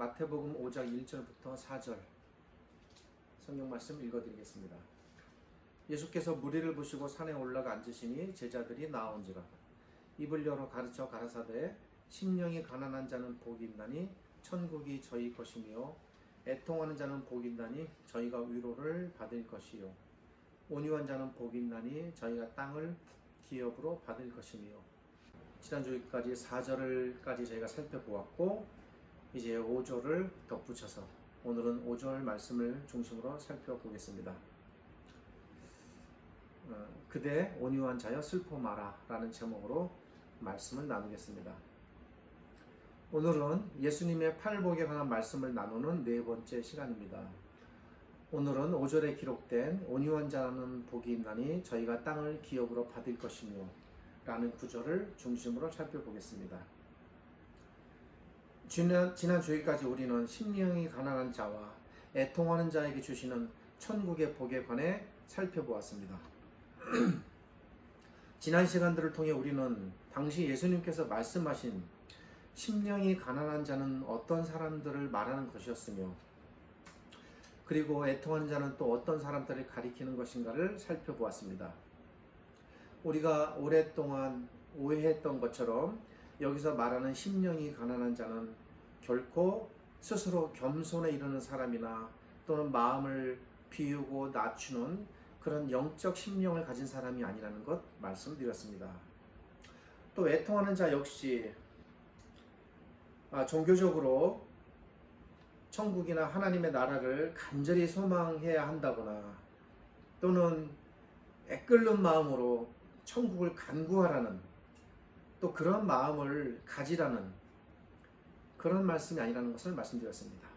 마태복음 5장 1절부터 4절 성경 말씀 읽어드리겠습니다. 예수께서 무리를 부시고 산에 올라가 앉으시니 제자들이 나온지라. 입을 열어 가르쳐 가라사대 심령이 가난한 자는 복이 있나니 천국이 저희 것이며 애통하는 자는 복이 있나니 저희가 위로를 받을 것이요 온유한 자는 복이 있나니 저희가 땅을 기업으로 받을 것이며. 지난주까지 4절까지 저희가 살펴보았고 이제 5절을 덧붙여서 오늘은 5절 말씀을 중심으로 살펴보겠습니다. 그대 온유한 자여 슬퍼 마라 라는 제목으로 말씀을 나누겠습니다. 오늘은 예수님의 팔복에 관한 말씀을 나누는 네 번째 시간입니다. 오늘은 5절에 기록된 온유한 자는 복이 있나니 저희가 땅을 기업으로 받을 것이며 라는 구절을 중심으로 살펴보겠습니다. 지난 주일까지 우리는 심령이 가난한 자와 애통하는 자에게 주시는 천국의 복에 관해 살펴보았습니다. 지난 시간들을 통해 우리는 당시 예수님께서 말씀하신 심령이 가난한 자는 어떤 사람들을 말하는 것이었으며 그리고 애통하는 자는 또 어떤 사람들을 가리키는 것인가를 살펴보았습니다. 우리가 오랫동안 오해했던 것처럼 여기서 말하는 심령이 가난한 자는 결코 스스로 겸손에 이르는 사람이나 또는 마음을 비우고 낮추는 그런 영적 심령을 가진 사람이 아니라는 것 말씀드렸습니다. 또 애통하는 자 역시 종교적으로 천국이나 하나님의 나라를 간절히 소망해야 한다거나 또는 애끓는 마음으로 천국을 간구하라는 또 그런 마음을 가지라는 그런 말씀이 아니라는 것을 말씀드렸습니다.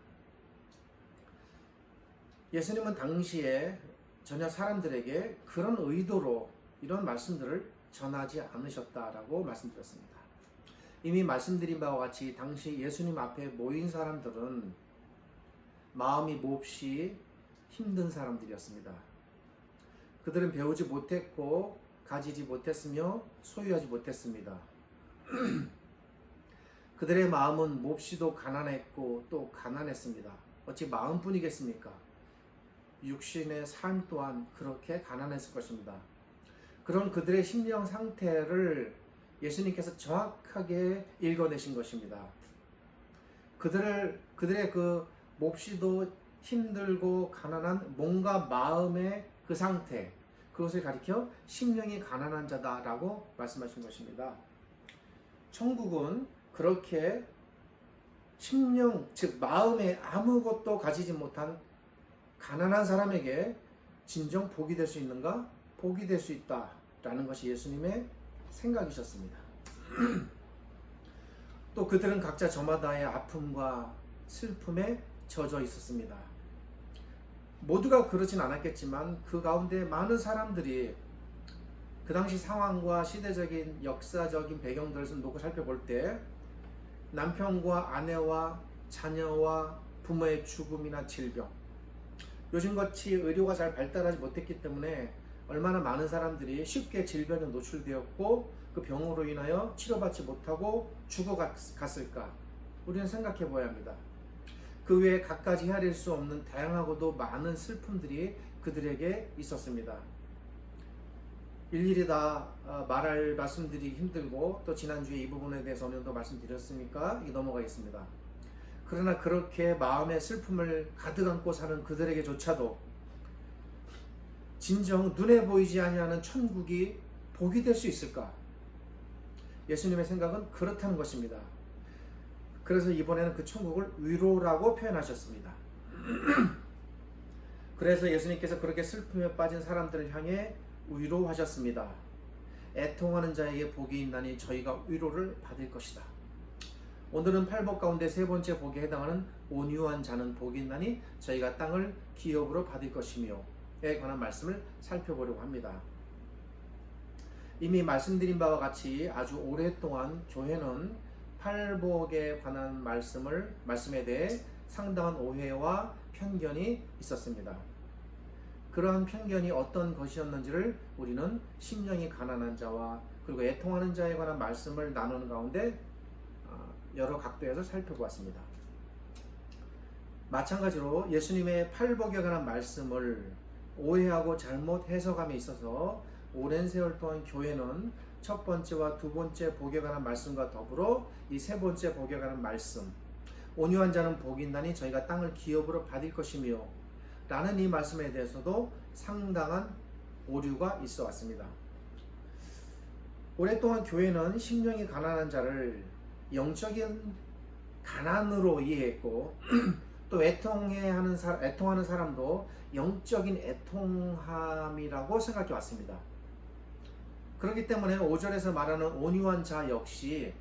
예수님은 당시에 전혀 사람들에게 그런 의도로 이런 말씀들을 전하지 않으셨다라고 말씀드렸습니다. 이미 말씀드린 바와 같이 당시 예수님 앞에 모인 사람들은 마음이 몹시 힘든 사람들이었습니다. 그들은 배우지 못했고 가지지 못했으며 소유하지 못했습니다. 그들의 마음은 몹시도 가난했고 또 가난했습니다. 어찌 마음뿐이겠습니까? 육신의 삶 또한 그렇게 가난했을 것입니다. 그런 그들의 심령 상태를 예수님께서 정확하게 읽어내신 것입니다. 그들의 그 몹시도 힘들고 가난한 몸과 마음의 그 상태, 그것을 가리켜 심령이 가난한 자다라고 말씀하신 것입니다. 천국은 그렇게 심령, 즉 마음에 아무것도 가지지 못한 가난한 사람에게 진정 복이 될 수 있는가? 복이 될 수 있다라는 것이 예수님의 생각이셨습니다. 또 그들은 각자 저마다의 아픔과 슬픔에 젖어 있었습니다. 모두가 그러진 않았겠지만 그 가운데 많은 사람들이 그 당시 상황과 시대적인 역사적인 배경들을 놓고 살펴볼 때 남편과 아내와 자녀와 부모의 죽음이나 질병, 요즘같이 의료가 잘 발달하지 못했기 때문에 얼마나 많은 사람들이 쉽게 질병에 노출되었고 그 병으로 인하여 치료받지 못하고 죽어갔을까 우리는 생각해 보아야 합니다. 그 외에 갖가지 헤아릴 수 없는 다양하고도 많은 슬픔들이 그들에게 있었습니다. 일일이 다 말씀드리기 힘들고 또 지난주에 이 부분에 대해서 어느 정도 말씀드렸으니까 넘어가겠습니다. 그러나 그렇게 마음의 슬픔을 가득 안고 사는 그들에게조차도 진정 눈에 보이지 아니하는 천국이 복이 될 수 있을까? 예수님의 생각은 그렇다는 것입니다. 그래서 이번에는 그 천국을 위로라고 표현하셨습니다. 그래서 예수님께서 그렇게 슬픔에 빠진 사람들을 향해 위로하셨습니다. 애통하는 자에게 복이 있나니 저희가 위로를 받을 것이다. 오늘은 팔복 가운데 세 번째 복에 해당하는 온유한 자는 복이 있나니 저희가 땅을 기업으로 받을 것이며에 관한 말씀을 살펴보려고 합니다. 이미 말씀드린 바와 같이 아주 오랫동안 교회는 팔복에 관한 말씀에 대해 상당한 오해와 편견이 있었습니다. 그러한 편견이 어떤 것이었는지를 우리는 심령이 가난한 자와 그리고 애통하는 자에 관한 말씀을 나누는 가운데 여러 각도에서 살펴보았습니다. 마찬가지로 예수님의 팔복에 관한 말씀을 오해하고 잘못 해석함에 있어서 오랜 세월 동안 교회는 첫 번째와 두 번째 복에 관한 말씀과 더불어 이 세 번째 복에 관한 말씀, 온유한 자는 복이 있나니 저희가 땅을 기업으로 받을 것이며 라는 이 말씀에 대해서도 상당한 오류가 있어 왔습니다. 오랫동안 교회는 심령이 가난한 자를 영적인 가난으로 이해했고 또 애통하는 사람도 영적인 애통함이라고 생각해 왔습니다. 그렇기 때문에 5절에서 말하는 온유한 자 역시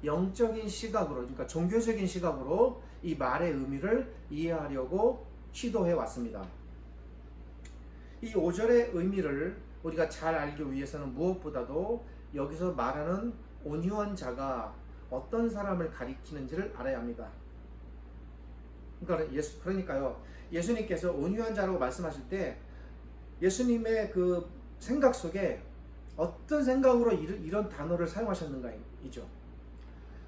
영적인 시각으로, 그러니까 종교적인 시각으로 이 말의 의미를 이해하려고 시도해 왔습니다. 이 5절의 의미를 우리가 잘 알기 위해서는 무엇보다도 여기서 말하는 온유한 자가 어떤 사람을 가리키는지를 알아야 합니다. 그러니까요, 예수님께서 온유한 자라고 말씀하실 때 예수님의 그 생각 속에 어떤 생각으로 이런 단어를 사용하셨는가이죠.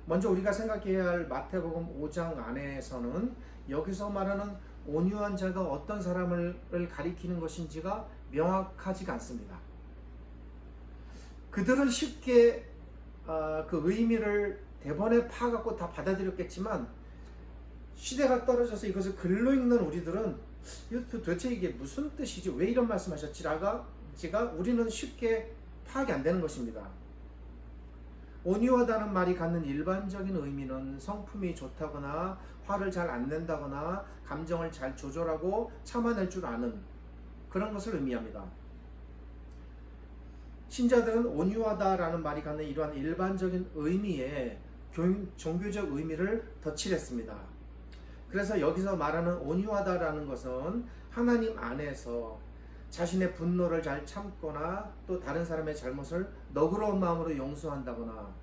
먼저 우리가 생각해야 할 마태복음 5장 안에서는 여기서 말하는 온유한 자가 어떤 사람을 가리키는 것인지가 명확하지가 않습니다. 그들은 쉽게 그 의미를 대번에 파갖고 다 받아들였겠지만 시대가 떨어져서 이것을 글로 읽는 우리들은 도대체 이게 무슨 뜻이지? 왜 이런 말씀하셨지라가 우리는 쉽게 파악이 안 되는 것입니다. 온유하다는 말이 갖는 일반적인 의미는 성품이 좋다거나 화를 잘 안 낸다거나 감정을 잘 조절하고 참아낼 줄 아는 그런 것을 의미합니다. 신자들은 온유하다라는 말이 갖는 이러한 일반적인 의미에 종교적 의미를 덧칠했습니다. 그래서 여기서 말하는 온유하다라는 것은 하나님 안에서 자신의 분노를 잘 참거나 또 다른 사람의 잘못을 너그러운 마음으로 용서한다거나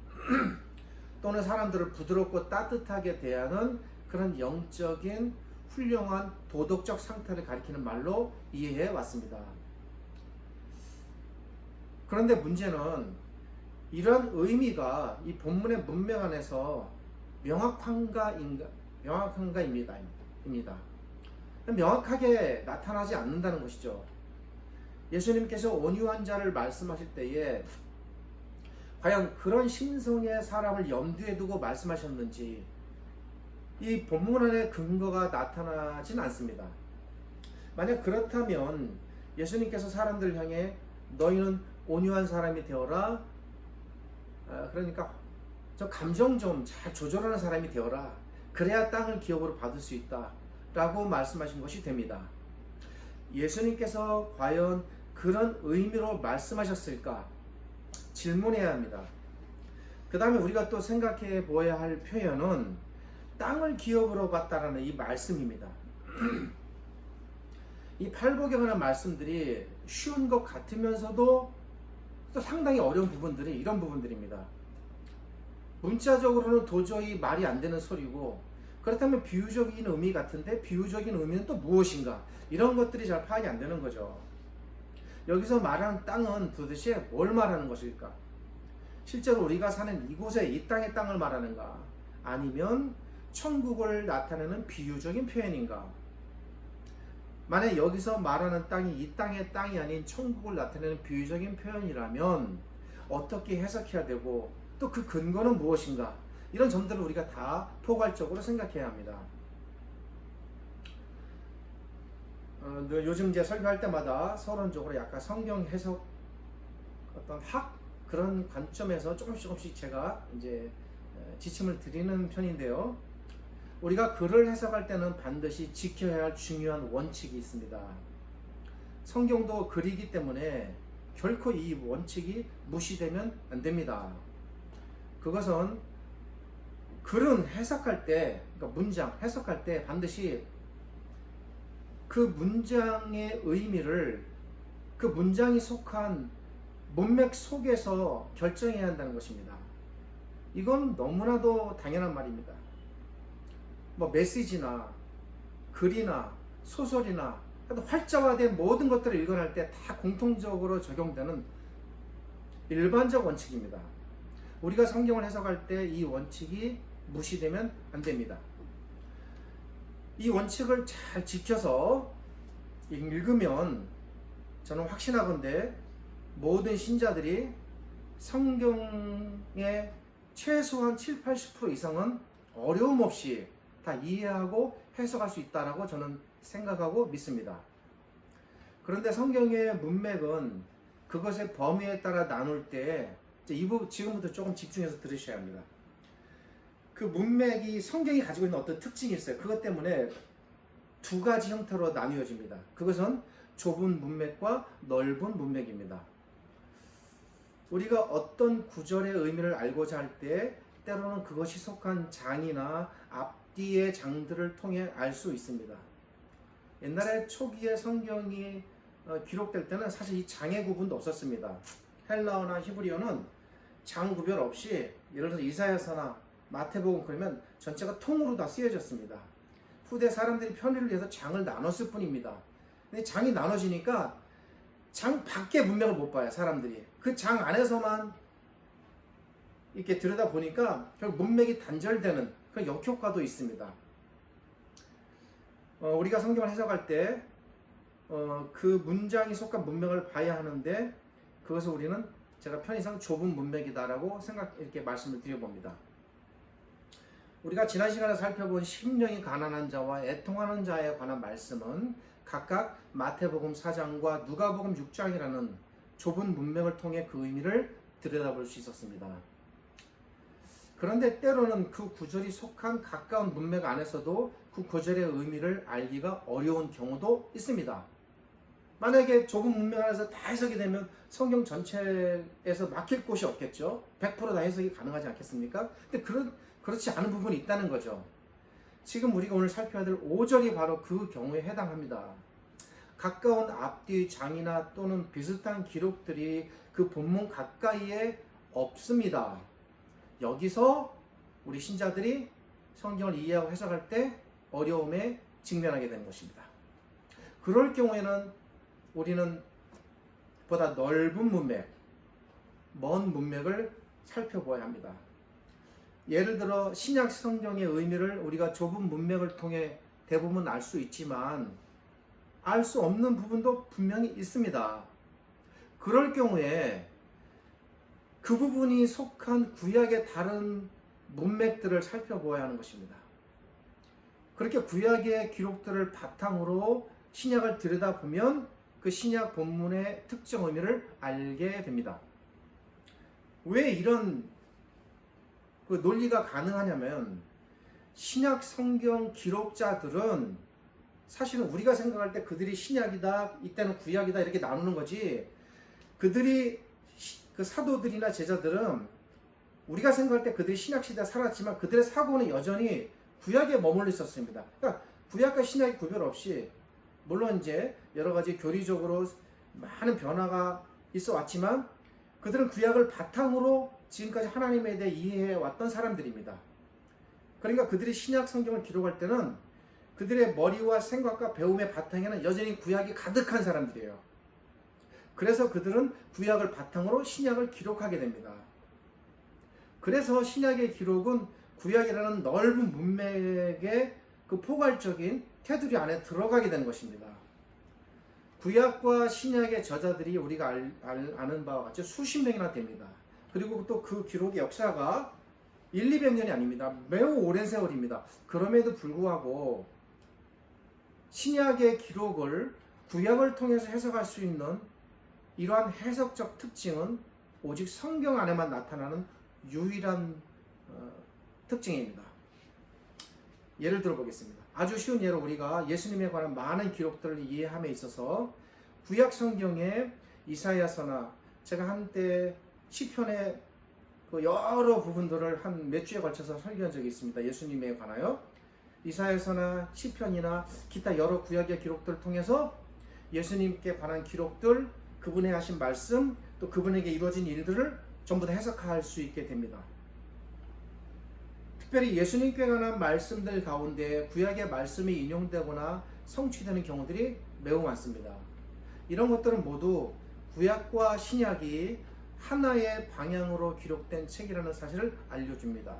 또는 사람들을 부드럽고 따뜻하게 대하는 그런 영적인 훌륭한 도덕적 상태를 가리키는 말로 이해해 왔습니다. 그런데 문제는 이런 의미가 이 본문의 문맥 안에서 명확한가입니다. 명확하게 나타나지 않는다는 것이죠. 예수님께서 온유한 자를 말씀하실 때에 과연 그런 심성의 사람을 염두에 두고 말씀하셨는지 이 본문 안에 근거가 나타나진 않습니다. 만약 그렇다면 예수님께서 사람들을 향해 너희는 온유한 사람이 되어라, 그러니까 저 감정 좀 잘 조절하는 사람이 되어라, 그래야 땅을 기업으로 받을 수 있다 라고 말씀하신 것이 됩니다. 예수님께서 과연 그런 의미로 말씀하셨을까 질문해야 합니다. 그 다음에 우리가 또 생각해 보아야 할 표현은 땅을 기업으로 받다라는 이 말씀입니다. 이 팔복에 관한 말씀들이 쉬운 것 같으면서도 또 상당히 어려운 부분들이 이런 부분들입니다. 문자적으로는 도저히 말이 안 되는 소리고, 그렇다면 비유적인 의미 같은데 비유적인 의미는 또 무엇인가, 이런 것들이 잘 파악이 안 되는 거죠. 여기서 말하는 땅은 도대체 뭘 말하는 것일까? 실제로 우리가 사는 이곳에 이 땅의 땅을 말하는가, 아니면 천국을 나타내는 비유적인 표현인가? 만약 여기서 말하는 땅이 이 땅의 땅이 아닌 천국을 나타내는 비유적인 표현이라면 어떻게 해석해야 되고 또 그 근거는 무엇인가? 이런 점들을 우리가 다 포괄적으로 생각해야 합니다. 요즘 이제 설교할 때마다 서론적으로 약간 성경 해석 어떤 그런 관점에서 조금씩 제가 이제 지침을 드리는 편인데요. 우리가 글을 해석할 때는 반드시 지켜야 할 중요한 원칙이 있습니다. 성경도 글이기 때문에 결코 이 원칙이 무시되면 안 됩니다. 그것은 글은 해석할 때, 그러니까 문장 해석할 때 반드시 그 문장의 의미를 그 문장이 속한 문맥 속에서 결정해야 한다는 것입니다. 이건 너무나도 당연한 말입니다. 메시지나 글이나 소설이나 활자화된 모든 것들을 읽어낼 때 다 공통적으로 적용되는 일반적 원칙입니다. 우리가 성경을 해석할 때 이 원칙이 무시되면 안 됩니다. 이 원칙을 잘 지켜서 읽으면 저는 확신하건대 모든 신자들이 성경의 최소한 7, 80% 이상은 어려움 없이 다 이해하고 해석할 수 있다라고 저는 생각하고 믿습니다. 그런데 성경의 문맥은 그것의 범위에 따라 나눌 때 이 부분 지금부터 조금 집중해서 들으셔야 합니다. 그 문맥이 성경이 가지고 있는 어떤 특징이 있어요. 그것 때문에 두 가지 형태로 나뉘어집니다. 그것은 좁은 문맥과 넓은 문맥입니다. 우리가 어떤 구절의 의미를 알고자 할 때 때로는 그것이 속한 장이나 앞뒤의 장들을 통해 알 수 있습니다. 옛날에 초기에 성경이 기록될 때는 사실 이 장의 구분도 없었습니다. 헬라어나 히브리어는 장 구별 없이 예를 들어서 이사야서나 마태복음 그러면 전체가 통으로 다 쓰여졌습니다. 후대 사람들이 편의를 위해서 장을 나눴을 뿐입니다. 근데 장이 나눠지니까 장 밖의 문맥을 못 봐요, 사람들이. 그 장 안에서만 이렇게 들여다보니까 결국 문맥이 단절되는 그런 역효과도 있습니다. 우리가 성경을 해석할 때 그 문장이 속한 문맥을 봐야 하는데 그것을 우리는 제가 편의상 좁은 문맥이다라고 이렇게 말씀을 드려봅니다. 우리가 지난 시간에 살펴본 심령이 가난한 자와 애통하는 자에 관한 말씀은 각각 마태복음 4장과 누가복음 6장이라는 좁은 문맥을 통해 그 의미를 들여다볼 수 있었습니다. 그런데 때로는 그 구절이 속한 가까운 문맥 안에서도 그 구절의 의미를 알기가 어려운 경우도 있습니다. 만약에 좁은 문맥 안에서 다 해석이 되면 성경 전체에서 막힐 곳이 없겠죠. 100% 다 해석이 가능하지 않겠습니까? 근데 그렇지 않은 부분이 있다는 거죠. 지금 우리가 오늘 살펴야 될 5절이 바로 그 경우에 해당합니다. 가까운 앞뒤 장이나 또는 비슷한 기록들이 그 본문 가까이에 없습니다. 여기서 우리 신자들이 성경을 이해하고 해석할 때 어려움에 직면하게 되는 것입니다. 그럴 경우에는 우리는 보다 넓은 문맥, 먼 문맥을 살펴보아야 합니다. 예를 들어 신약 성경의 의미를 우리가 좁은 문맥을 통해 대부분 알 수 있지만 알 수 없는 부분도 분명히 있습니다. 그럴 경우에 그 부분이 속한 구약의 다른 문맥들을 살펴보아야 하는 것입니다. 그렇게 구약의 기록들을 바탕으로 신약을 들여다보면 그 신약 본문의 특정 의미를 알게 됩니다. 왜 이런 그 논리가 가능하냐면 신약 성경 기록자들은 사실은 우리가 생각할 때 그들이 신약이다, 이때는 구약이다 이렇게 나누는 거지, 그들이 그 사도들이나 제자들은 우리가 생각할 때 그들이 신약 시대에 살았지만 그들의 사고는 여전히 구약에 머물러 있었습니다. 그러니까 구약과 신약의 구별 없이 물론 이제 여러 가지 교리적으로 많은 변화가 있어 왔지만 그들은 구약을 바탕으로 지금까지 하나님에 대해 이해해 왔던 사람들입니다. 그러니까 그들이 신약 성경을 기록할 때는 그들의 머리와 생각과 배움의 바탕에는 여전히 구약이 가득한 사람들이에요. 그래서 그들은 구약을 바탕으로 신약을 기록하게 됩니다. 그래서 신약의 기록은 구약이라는 넓은 문맥의 그 포괄적인 테두리 안에 들어가게 되는 것입니다. 구약과 신약의 저자들이 우리가 아는 바와 같이 수십 명이나 됩니다. 그리고 또 그 기록의 역사가 1, 200년이 아닙니다. 매우 오랜 세월입니다. 그럼에도 불구하고 신약의 기록을 구약을 통해서 해석할 수 있는 이러한 해석적 특징은 오직 성경 안에만 나타나는 유일한 특징입니다. 예를 들어 보겠습니다. 아주 쉬운 예로 우리가 예수님에 관한 많은 기록들을 이해함에 있어서 구약 성경의 이사야서나 제가 한때 시편의 그 여러 부분들을 한 몇 주에 걸쳐서 설교한 적이 있습니다. 예수님에 관하여 이사야서나 시편이나 기타 여러 구약의 기록들을 통해서 예수님께 관한 기록들, 그분의 하신 말씀, 또 그분에게 이루어진 일들을 전부 다 해석할 수 있게 됩니다. 특별히 예수님께 관한 말씀들 가운데 구약의 말씀이 인용되거나 성취되는 경우들이 매우 많습니다. 이런 것들은 모두 구약과 신약이 하나의 방향으로 기록된 책이라는 사실을 알려줍니다.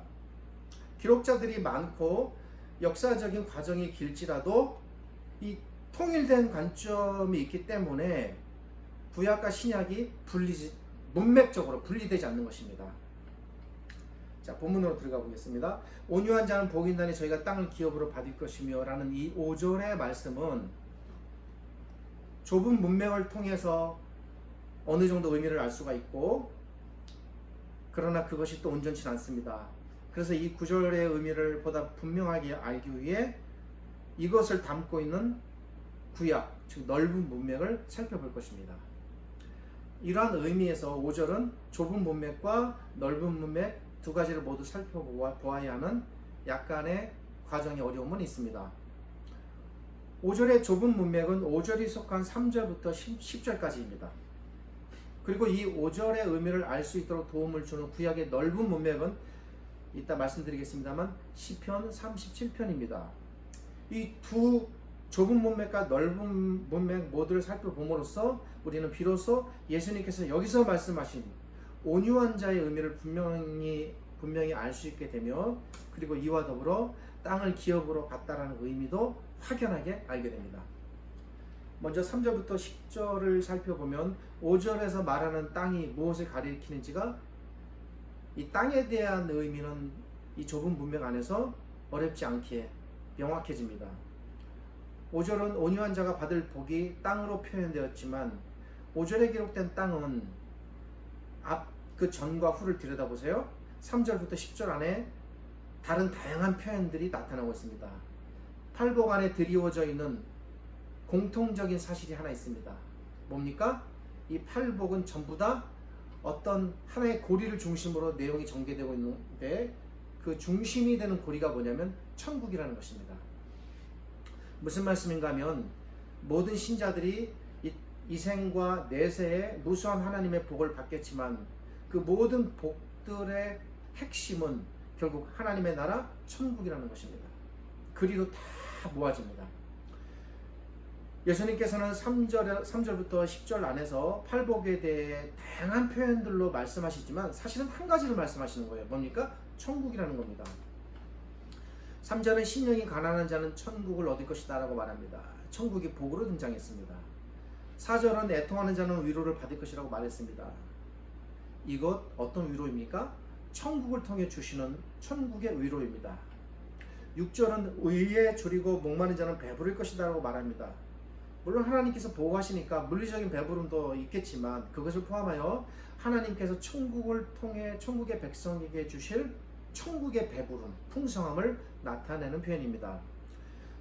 기록자들이 많고 역사적인 과정이 길지라도 이 통일된 관점이 있기 때문에 구약과 신약이 문맥적으로 분리되지 않는 것입니다. 자, 본문으로 들어가 보겠습니다. 온유한 자는 복이 있나니 저희가 땅을 기업으로 받을 것이며 라는 이 5절의 말씀은 좁은 문맥을 통해서 어느 정도 의미를 알 수가 있고, 그러나 그것이 또 온전치 않습니다. 그래서 이 9절의 의미를 보다 분명하게 알기 위해 이것을 담고 있는 구약, 즉 넓은 문맥을 살펴볼 것입니다. 이러한 의미에서 5절은 좁은 문맥과 넓은 문맥 두 가지를 모두 살펴보아야 하는 약간의 과정의 어려움은 있습니다. 5절의 좁은 문맥은 5절이 속한 3절부터 10절까지입니다. 그리고 이 5절의 의미를 알 수 있도록 도움을 주는 구약의 넓은 문맥은 이따 말씀드리겠습니다만 시편 37편입니다. 이 두 좁은 문맥과 넓은 문맥 모두를 살펴봄으로써 우리는 비로소 예수님께서 여기서 말씀하신 온유한 자의 의미를 분명히 알 수 있게 되며, 그리고 이와 더불어 땅을 기업으로 받다라는 의미도 확연하게 알게 됩니다. 먼저 3절부터 10절을 살펴보면 5절에서 말하는 땅이 무엇을 가리키는지가, 이 땅에 대한 의미는 이 좁은 문맥 안에서 어렵지 않게 명확해집니다. 5절은 온유한 자가 받을 복이 땅으로 표현되었지만 5절에 기록된 땅은 그 전과 후를 들여다보세요. 3절부터 10절 안에 다른 다양한 표현들이 나타나고 있습니다. 팔복 안에 드리워져 있는 공통적인 사실이 하나 있습니다. 뭡니까? 이 팔복은 전부 다 어떤 하나의 고리를 중심으로 내용이 전개되고 있는데, 그 중심이 되는 고리가 뭐냐면 천국이라는 것입니다. 무슨 말씀인가 하면 모든 신자들이 이 생과 내세에 무수한 하나님의 복을 받겠지만 그 모든 복들의 핵심은 결국 하나님의 나라 천국이라는 것입니다. 그리로 다 모아집니다. 예수님께서는 3절부터 10절 안에서 팔복에 대해 다양한 표현들로 말씀하시지만 사실은 한 가지를 말씀하시는 거예요. 뭡니까? 천국이라는 겁니다. 3절은 심령이 가난한 자는 천국을 얻을 것이다 라고 말합니다. 천국이 복으로 등장했습니다. 4절은 애통하는 자는 위로를 받을 것이라고 말했습니다. 이것 어떤 위로입니까? 천국을 통해 주시는 천국의 위로입니다. 6절은 의에 줄이고 목마른 자는 배부를 것이다 라고 말합니다. 물론 하나님께서 보호하시니까 물리적인 배부름도 있겠지만 그것을 포함하여 하나님께서 천국을 통해 천국의 백성에게 주실 천국의 배부름, 풍성함을 나타내는 표현입니다.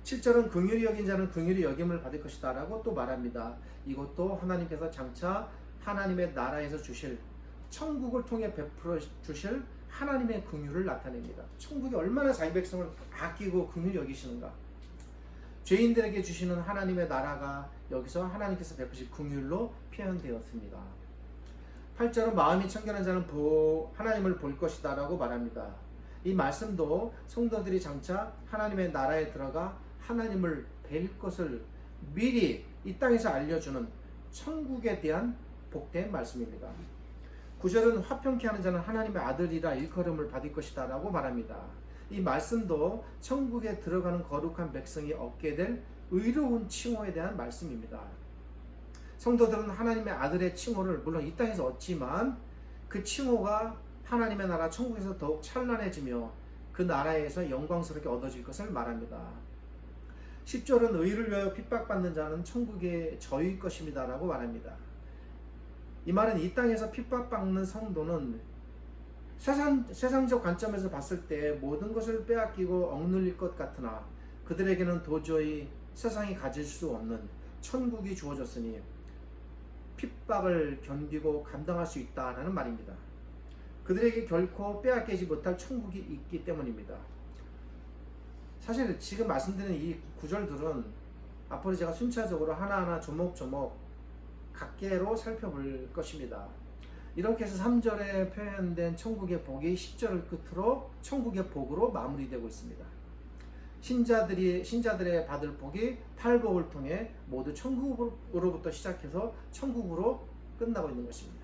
7절은 긍휼히 여긴 자는 긍휼히 여김을 받을 것이다 라고 또 말합니다. 이것도 하나님께서 장차 하나님의 나라에서 주실, 천국을 통해 베풀어 주실 하나님의 긍휼을 나타냅니다. 천국이 얼마나 자기 백성을 아끼고 긍휼히 여기시는가. 죄인들에게 주시는 하나님의 나라가 여기서 하나님께서 베푸실 긍휼로 표현되었습니다. 8절은 마음이 청결한 자는 하나님을 볼 것이다 라고 말합니다. 이 말씀도 성도들이 장차 하나님의 나라에 들어가 하나님을 뵐 것을 미리 이 땅에서 알려주는 천국에 대한 복된 말씀입니다. 9절은 화평케 하는 자는 하나님의 아들이라 일컬음을 받을 것이다 라고 말합니다. 이 말씀도 천국에 들어가는 거룩한 백성이 얻게 될 의로운 칭호에 대한 말씀입니다. 성도들은 하나님의 아들의 칭호를 물론 이 땅에서 얻지만 그 칭호가 하나님의 나라 천국에서 더욱 찬란해지며 그 나라에서 영광스럽게 얻어질 것을 말합니다. 10절은 의를 위하여 핍박받는 자는 천국의 저일 것입니다 라고 말합니다. 이 말은 이 땅에서 핍박받는 성도는 세상적 관점에서 봤을 때 모든 것을 빼앗기고 억눌릴 것 같으나 그들에게는 도저히 세상이 가질 수 없는 천국이 주어졌으니 핍박을 견디고 감당할 수 있다라는 말입니다. 그들에게 결코 빼앗기지 못할 천국이 있기 때문입니다. 사실 지금 말씀드린 이 구절들은 앞으로 제가 순차적으로 하나하나 조목조목 각계로 살펴볼 것입니다. 이렇게 해서 3절에 표현된 천국의 복이 10절을 끝으로 천국의 복으로 마무리되고 있습니다. 신자들의 받을 복이 팔복을 통해 모두 천국으로부터 시작해서 천국으로 끝나고 있는 것입니다.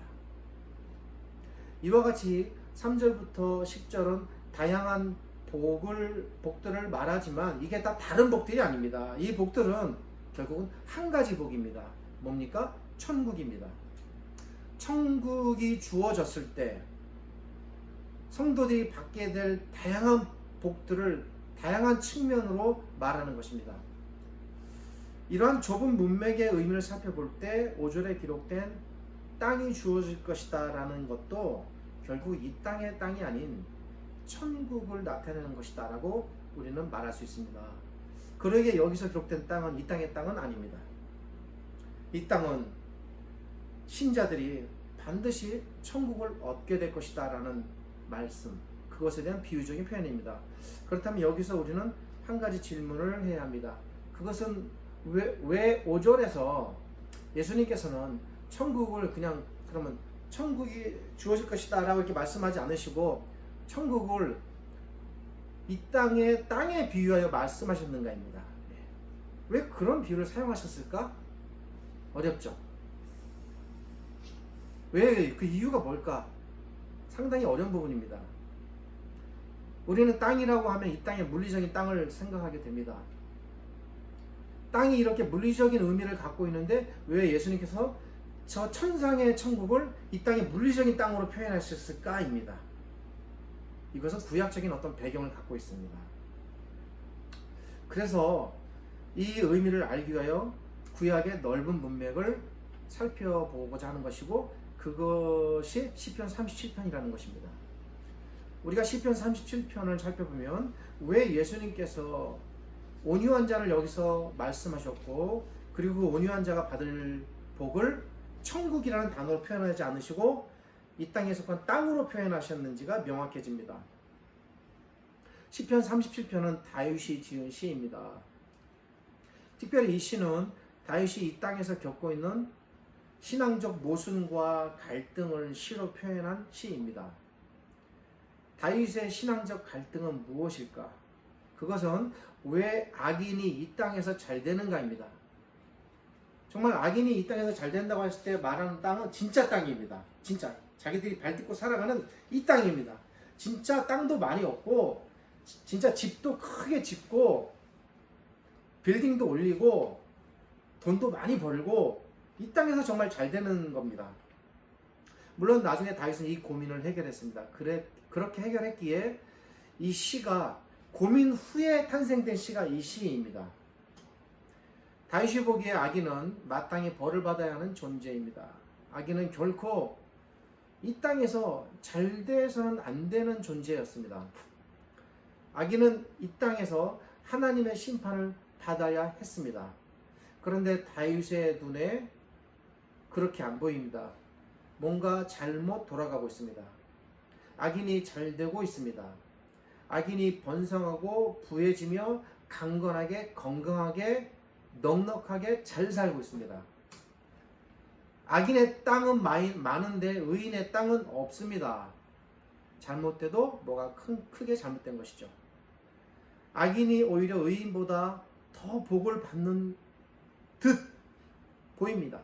이와 같이 3절부터 10절은 다양한 복들을 말하지만 이게 다 다른 복들이 아닙니다. 이 복들은 결국은 한 가지 복입니다. 뭡니까? 천국입니다. 천국이 주어졌을 때 성도들이 받게 될 다양한 복들을 다양한 측면으로 말하는 것입니다. 이러한 좁은 문맥의 의미를 살펴볼 때 5절에 기록된 땅이 주어질 것이다 라는 것도 결국 이 땅의 땅이 아닌 천국을 나타내는 것이다 라고 우리는 말할 수 있습니다. 그러기에 여기서 기록된 땅은 이 땅의 땅은 아닙니다. 이 땅은 신자들이 반드시 천국을 얻게 될 것이다 라는 말씀, 그것에 대한 비유적인 표현입니다. 그렇다면 여기서 우리는 한 가지 질문을 해야 합니다. 그것은 왜 5절에서 예수님께서는 천국을 그냥 그러면 천국이 주어질 것이다 라고 이렇게 말씀하지 않으시고 천국을 이 땅에 비유하여 말씀하셨는가입니다. 왜 그런 비유를 사용하셨을까? 어렵죠. 왜 그 이유가 뭘까? 상당히 어려운 부분입니다. 우리는 땅이라고 하면 이 땅의 물리적인 땅을 생각하게 됩니다. 땅이 이렇게 물리적인 의미를 갖고 있는데 왜 예수님께서 저 천상의 천국을 이 땅의 물리적인 땅으로 표현하셨을까입니다. 이것은 구약적인 어떤 배경을 갖고 있습니다. 그래서 이 의미를 알기 위하여 구약의 넓은 문맥을 살펴보고자 하는 것이고 그것이 시편 37편이라는 것입니다. 우리가 시편 37편을 살펴보면 왜 예수님께서 온유한 자를 여기서 말씀하셨고 그리고 온유한 자가 받을 복을 천국이라는 단어로 표현하지 않으시고 이 땅에 속한 땅으로 표현하셨는지가 명확해집니다. 시편 37편은 다윗이 지은 시입니다. 특별히 이 시는 다윗이 이 땅에서 겪고 있는 신앙적 모순과 갈등을 시로 표현한 시입니다. 다윗의 신앙적 갈등은 무엇일까? 그것은 왜 악인이 이 땅에서 잘 되는가입니다. 정말 악인이 이 땅에서 잘 된다고 했을 때 말하는 땅은 진짜 땅입니다. 진짜 자기들이 발 딛고 살아가는 이 땅입니다. 진짜 땅도 많이 없고 진짜 집도 크게 짓고 빌딩도 올리고 돈도 많이 벌고 이 땅에서 정말 잘 되는 겁니다. 물론 나중에 다윗은 이 고민을 해결했습니다. 그렇게 해결했기에 이 시가 고민 후에 탄생된 시가 이 시입니다. 다윗이 보기에 악인은 마땅히 벌을 받아야 하는 존재입니다. 악인은 결코 이 땅에서 잘 돼서는 안 되는 존재였습니다. 악인은 이 땅에서 하나님의 심판을 받아야 했습니다. 그런데 다윗의 눈에 그렇게 안 보입니다. 뭔가 잘못 돌아가고 있습니다. 악인이 잘 되고 있습니다. 악인이 번성하고 부해지며 강건하게 건강하게 넉넉하게 잘 살고 있습니다. 악인의 땅은 많은데 의인의 땅은 없습니다. 잘못돼도 뭐가 크게 잘못된 것이죠. 악인이 오히려 의인보다 더 복을 받는 듯 보입니다.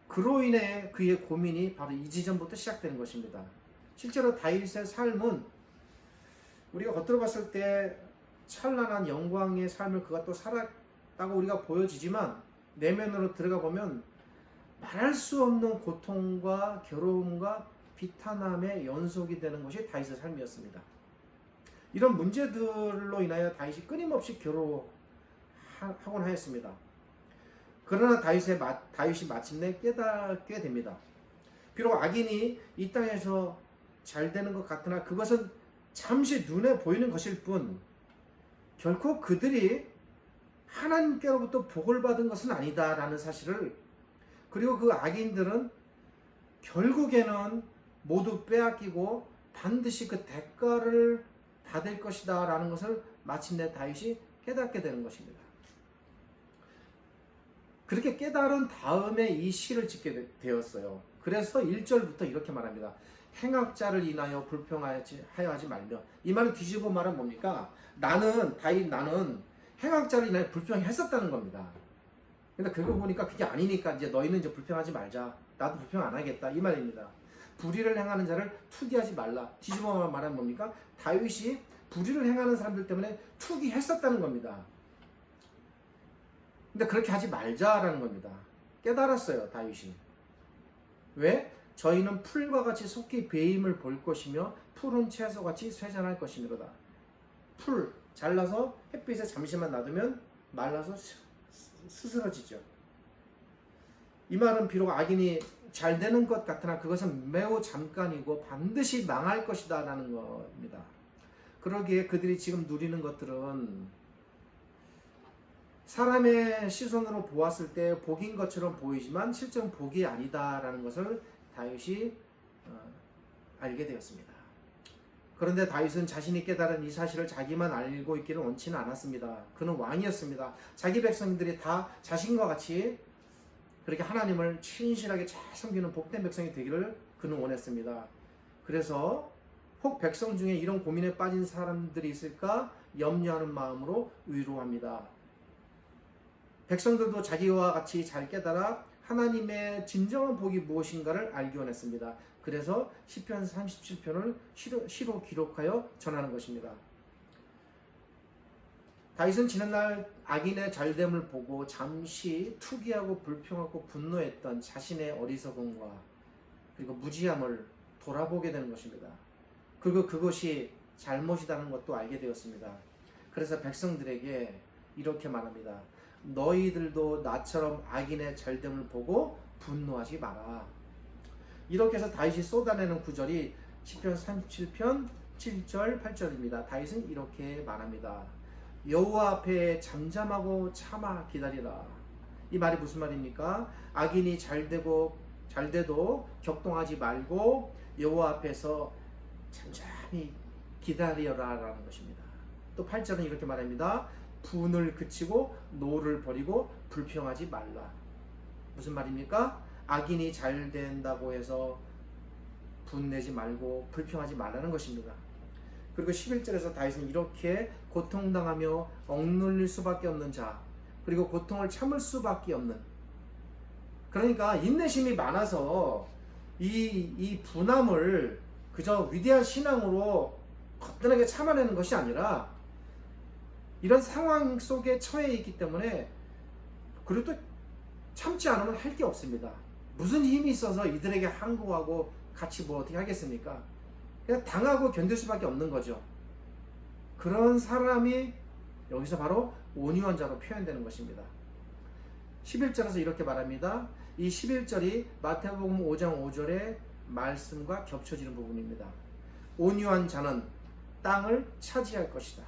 그로 인해 그의 고민이 바로 이 지점부터 시작되는 것입니다. 실제로 다윗의 삶은 우리가 겉으로 봤을 때 찬란한 영광의 삶을 그가 또 살았다고 우리가 보여지지만 내면으로 들어가 보면 말할 수 없는 고통과 괴로움과 비탄함의 연속이 되는 것이 다윗의 삶이었습니다. 이런 문제들로 인하여 다윗이 끊임없이 괴로워하곤 하였습니다. 그러나 다윗이 마침내 깨닫게 됩니다. 비록 악인이 이 땅에서 잘 되는 것 같으나 그것은 잠시 눈에 보이는 것일 뿐 결코 그들이 하나님께로부터 복을 받은 것은 아니다라는 사실을, 그리고 그 악인들은 결국에는 모두 빼앗기고 반드시 그 대가를 받을 것이다 라는 것을 마침내 다윗이 깨닫게 되는 것입니다. 그렇게 깨달은 다음에 이 시를 짓게 되었어요. 그래서 1절부터 이렇게 말합니다. 행악자를 인하여 불평하여 하지 말며. 이 말을 뒤집어 말하면 뭡니까? 나는 행악자를 인하여 불평했었다는 겁니다. 근데 그거 보니까 그게 아니니까 이제 너희는 이제 불평하지 말자. 나도 불평 안 하겠다. 이 말입니다. 불의를 행하는 자를 투기하지 말라. 뒤집어 말하면 뭡니까? 다윗이 불의를 행하는 사람들 때문에 투기했었다는 겁니다. 근데 그렇게 하지 말자라는 겁니다. 깨달았어요, 다윗이. 왜? 저희는 풀과 같이 속히 배임을 볼 것이며 푸른 채소같이 쇠잔할 것이미로다. 풀 잘라서 햇빛에 잠시만 놔두면 말라서 스스러지죠. 이 말은 비록 악인이 잘 되는 것 같으나 그것은 매우 잠깐이고 반드시 망할 것이다 라는 겁니다. 그러기에 그들이 지금 누리는 것들은 사람의 시선으로 보았을 때 복인 것처럼 보이지만 실제는 복이 아니다 라는 것을 다윗이 알게 되었습니다. 그런데 다윗은 자신이 깨달은 이 사실을 자기만 알고 있기를 원치는 않았습니다. 그는 왕이었습니다. 자기 백성들이 다 자신과 같이 그렇게 하나님을 신실하게 잘 섬기는 복된 백성이 되기를 그는 원했습니다. 그래서 혹 백성 중에 이런 고민에 빠진 사람들이 있을까 염려하는 마음으로 위로합니다. 백성들도 자기와 같이 잘 깨달아 하나님의 진정한 복이 무엇인가를 알기 원했습니다. 그래서 시편 37편을 시로 기록하여 전하는 것입니다. 다윗은 지난날 악인의 잘됨을 보고 잠시 투기하고 불평하고 분노했던 자신의 어리석음과 그리고 무지함을 돌아보게 되는 것입니다. 그리고 그것이 잘못이라는 것도 알게 되었습니다. 그래서 백성들에게 이렇게 말합니다. 너희들도 나처럼 악인의 잘됨을 보고 분노하지 마라. 이렇게 해서 다윗이 쏟아내는 구절이 시편 37편 7절 8절입니다. 다윗은 이렇게 말합니다. 여호와 앞에 잠잠하고 참아 기다리라. 이 말이 무슨 말입니까? 악인이 잘돼도 격동하지 말고 여호와 앞에서 잠잠히 기다려라 라는 것입니다. 또 8절은 이렇게 말합니다. 분을 그치고 노를 버리고 불평하지 말라. 무슨 말입니까? 악인이 잘 된다고 해서 분내지 말고 불평하지 말라는 것입니다. 그리고 11절에서 다윗은 이렇게 고통당하며 억눌릴 수밖에 없는 자, 그리고 고통을 참을 수밖에 없는, 그러니까 인내심이 많아서 이 분함을 그저 위대한 신앙으로 거뜬하게 참아내는 것이 아니라 이런 상황 속에 처해 있기 때문에, 그리고 또 참지 않으면 할 게 없습니다. 무슨 힘이 있어서 이들에게 항거하고 같이 뭐 어떻게 하겠습니까? 그냥 당하고 견딜 수밖에 없는 거죠. 그런 사람이 여기서 바로 온유한 자로 표현되는 것입니다. 11절에서 이렇게 말합니다. 이 11절이 마태복음 5장 5절의 말씀과 겹쳐지는 부분입니다. 온유한 자는 땅을 차지할 것이다.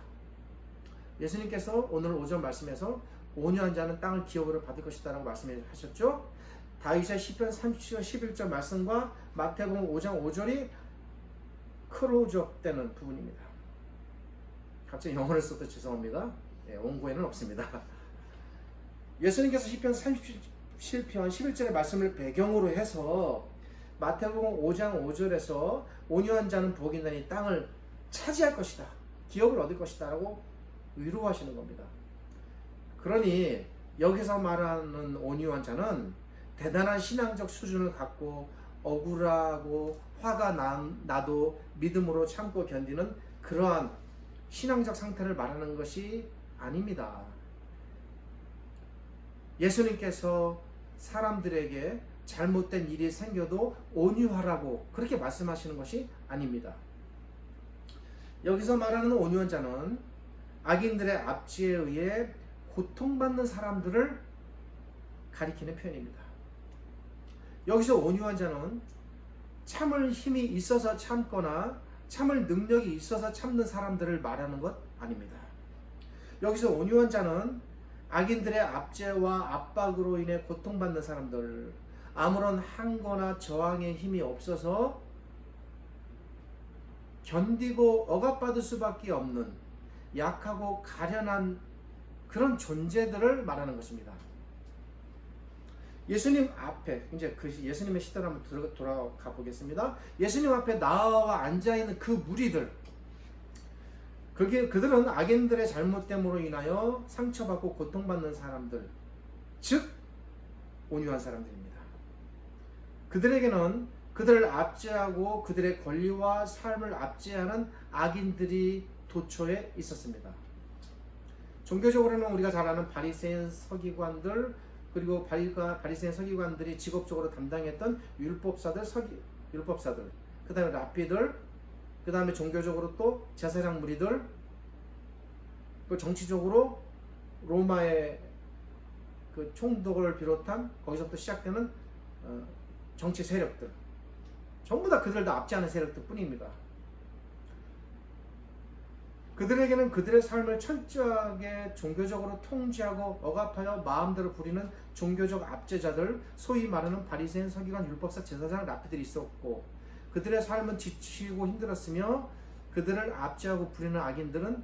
예수님께서 오늘 5절 말씀에서 온유한 자는 땅을 기업으로 받을 것이다 라고 말씀하셨죠. 다윗의 시편 37절 11절 말씀과 마태복음 5장 5절이 크로즈업 되는 부분입니다. 갑자기 영어를 써도 죄송합니다. 원고에는 없습니다. 예수님께서 시편 37편 11절의 말씀을 배경으로 해서 마태복음 5장 5절에서 온유한 자는 복이 있나니 땅을 차지할 것이다, 기업을 얻을 것이다 라고 위로하시는 겁니다. 그러니 여기서 말하는 온유한 자는 대단한 신앙적 수준을 갖고 억울하고 화가 나도 믿음으로 참고 견디는 그러한 신앙적 상태를 말하는 것이 아닙니다. 예수님께서 사람들에게 잘못된 일이 생겨도 온유하라고 그렇게 말씀하시는 것이 아닙니다. 여기서 말하는 온유한 자는 악인들의 압제에 의해 고통받는 사람들을 가리키는 표현입니다. 여기서 온유한 자는 참을 힘이 있어서 참거나 참을 능력이 있어서 참는 사람들을 말하는 것 아닙니다. 여기서 온유한 자는 악인들의 압제와 압박으로 인해 고통받는 사람들, 아무런 항거나 저항의 힘이 없어서 견디고 억압받을 수밖에 없는 약하고 가련한 그런 존재들을 말하는 것입니다. 예수님 앞에, 이제 그 예수님의 시대로 한번 돌아가 보겠습니다. 예수님 앞에 나와 앉아있는 그 무리들, 그들은 악인들의 잘못됨으로 인하여 상처받고 고통받는 사람들, 즉 온유한 사람들입니다. 그들에게는 그들을 압제하고 그들의 권리와 삶을 압제하는 악인들이 도처에 있었습니다. 종교적으로는 우리가 잘 아는 바리새인 서기관들, 그리고 바리새인 서기관들이 직업적으로 담당했던 율법사들, 그 다음에 랍비들, 그 다음에 종교적으로 또 제사장 무리들, 그 정치적으로 로마의 그 총독을 비롯한 거기서부터 시작되는 정치 세력들, 전부 다 그들 다 압제하는 세력들 뿐입니다. 그들에게는 그들의 삶을 철저하게 종교적으로 통제하고 억압하여 마음대로 부리는 종교적 압제자들, 소위 말하는 바리새인 서기관 율법사 제사장 랍비들이 있었고, 그들의 삶은 지치고 힘들었으며 그들을 압제하고 부리는 악인들은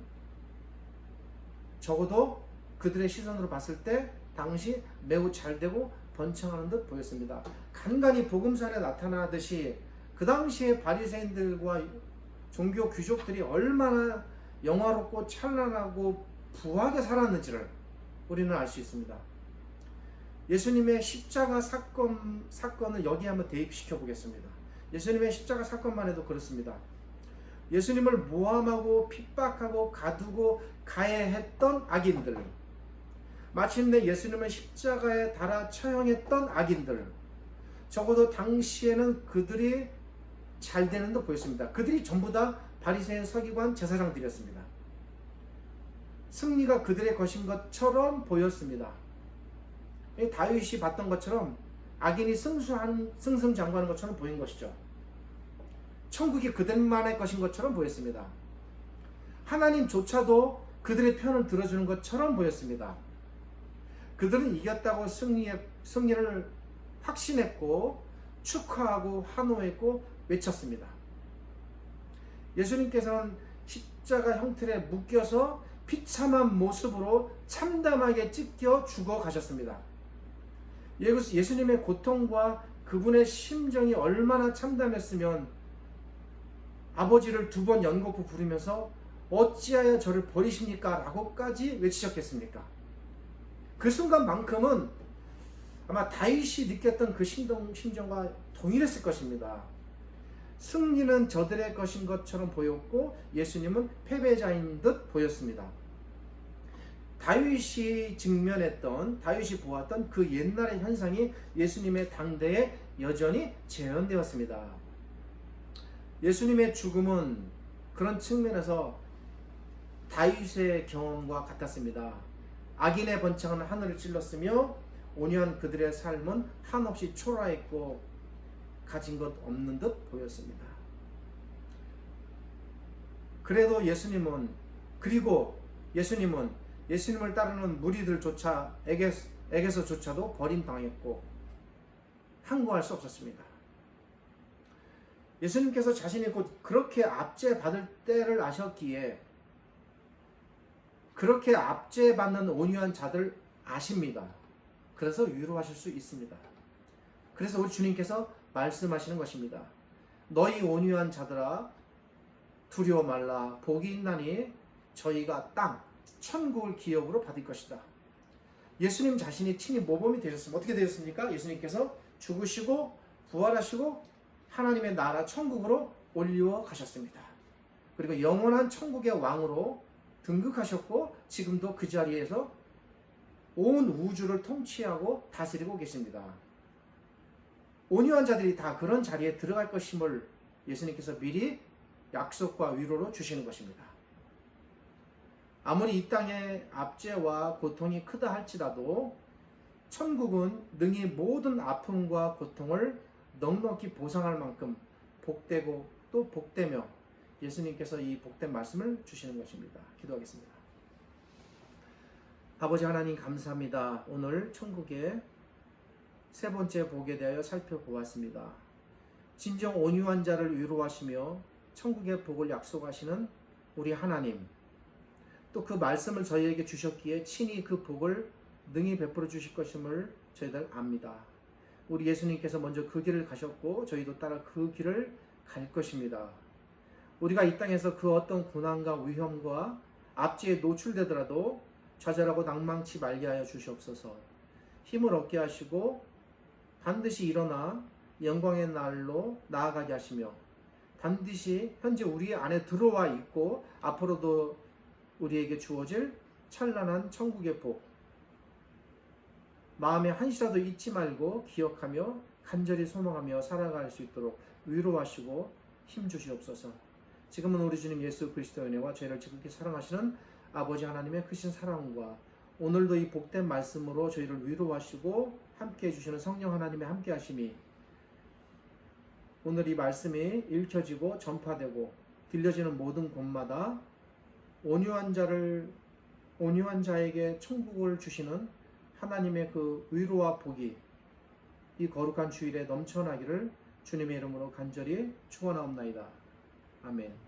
적어도 그들의 시선으로 봤을 때 당시 매우 잘되고 번창하는 듯 보였습니다. 간간히 복음서에 나타나듯이 그 당시에 바리새인들과 종교 귀족들이 얼마나 영화롭고 찬란하고 부하게 살았는지를 우리는 알 수 있습니다. 예수님의 십자가 사건을 여기에 한번 대입시켜 보겠습니다. 예수님의 십자가 사건만 해도 그렇습니다. 예수님을 모함하고 핍박하고 가두고 가해했던 악인들, 마침내 예수님을 십자가에 달아 처형했던 악인들, 적어도 당시에는 그들이 잘 되는 듯 보였습니다. 그들이 전부 다 바리새인 서기관 제사장들이었습니다. 승리가 그들의 것인 것처럼 보였습니다. 다윗이 봤던 것처럼 악인이 승승장구하는 것처럼 보인 것이죠. 천국이 그들만의 것인 것처럼 보였습니다. 하나님조차도 그들의 편을 들어주는 것처럼 보였습니다. 그들은 이겼다고 승리를 확신했고 축하하고 환호했고 외쳤습니다. 예수님께서는 십자가 형틀에 묶여서 비참한 모습으로 참담하게 찢겨 죽어 가셨습니다. 예수님의 고통과 그분의 심정이 얼마나 참담했으면 아버지를 2번 연거푸 부르면서 어찌하여 저를 버리십니까? 라고까지 외치셨겠습니까? 그 순간만큼은 아마 다윗이 느꼈던 그 심정과 동일했을 것입니다. 승리는 저들의 것인 것처럼 보였고 예수님은 패배자인 듯 보였습니다. 다윗이 보았던 그 옛날의 현상이 예수님의 당대에 여전히 재현되었습니다. 예수님의 죽음은 그런 측면에서 다윗의 경험과 같았습니다. 악인의 번창은 하늘을 찔렀으며 온유한 그들의 삶은 한없이 초라했고 가진 것 없는 듯 보였습니다. 그래도 예수님을 따르는 무리들에게서조차도 버림당했고 항거할 수 없었습니다. 예수님께서 자신이 곧 그렇게 압제받을 때를 아셨기에 그렇게 압제받는 온유한 자들 아십니다. 그래서 위로하실 수 있습니다. 그래서 우리 주님께서 말씀하시는 것입니다. 너희 온유한 자들아 두려워 말라. 복이 있나니 저희가 천국을 기업으로 받을 것이다. 예수님 자신이 친히 모범이 되셨습니다. 어떻게 되셨습니까? 예수님께서 죽으시고 부활하시고 하나님의 나라 천국으로 올려 가셨습니다. 그리고 영원한 천국의 왕으로 등극하셨고 지금도 그 자리에서 온 우주를 통치하고 다스리고 계십니다. 온유한 자들이 다 그런 자리에 들어갈 것임을 예수님께서 미리 약속과 위로로 주시는 것입니다. 아무리 이 땅의 압제와 고통이 크다 할지라도 천국은 능히 모든 아픔과 고통을 넉넉히 보상할 만큼 복되고 또 복되며 예수님께서 이 복된 말씀을 주시는 것입니다. 기도하겠습니다. 아버지 하나님 감사합니다. 오늘 천국의 세 번째 복에 대하여 살펴보았습니다. 진정 온유한 자를 위로하시며 천국의 복을 약속하시는 우리 하나님, 또 그 말씀을 저희에게 주셨기에 친히 그 복을 능히 베풀어 주실 것임을 저희들 압니다. 우리 예수님께서 먼저 그 길을 가셨고 저희도 따라 그 길을 갈 것입니다. 우리가 이 땅에서 그 어떤 고난과 위험과 압제에 노출되더라도 좌절하고 낭망치 말게 하여 주시옵소서. 힘을 얻게 하시고 반드시 일어나 영광의 날로 나아가게 하시며 반드시 현재 우리 안에 들어와 있고 앞으로도 우리에게 주어질 찬란한 천국의 복, 마음에 한시라도 잊지 말고 기억하며 간절히 소망하며 살아갈 수 있도록 위로하시고 힘주시옵소서. 지금은 우리 주님 예수 그리스도의 은혜와 저희를 지극히 사랑하시는 아버지 하나님의 크신 사랑과 오늘도 이 복된 말씀으로 저희를 위로하시고 함께해 주시는 성령 하나님의 함께하심이 오늘 이 말씀이 읽혀지고 전파되고 들려지는 모든 곳마다 온유한 자에게 천국을 주시는 하나님의 그 위로와 복이 이 거룩한 주일에 넘쳐나기를 주님의 이름으로 간절히 축원하옵나이다. 아멘.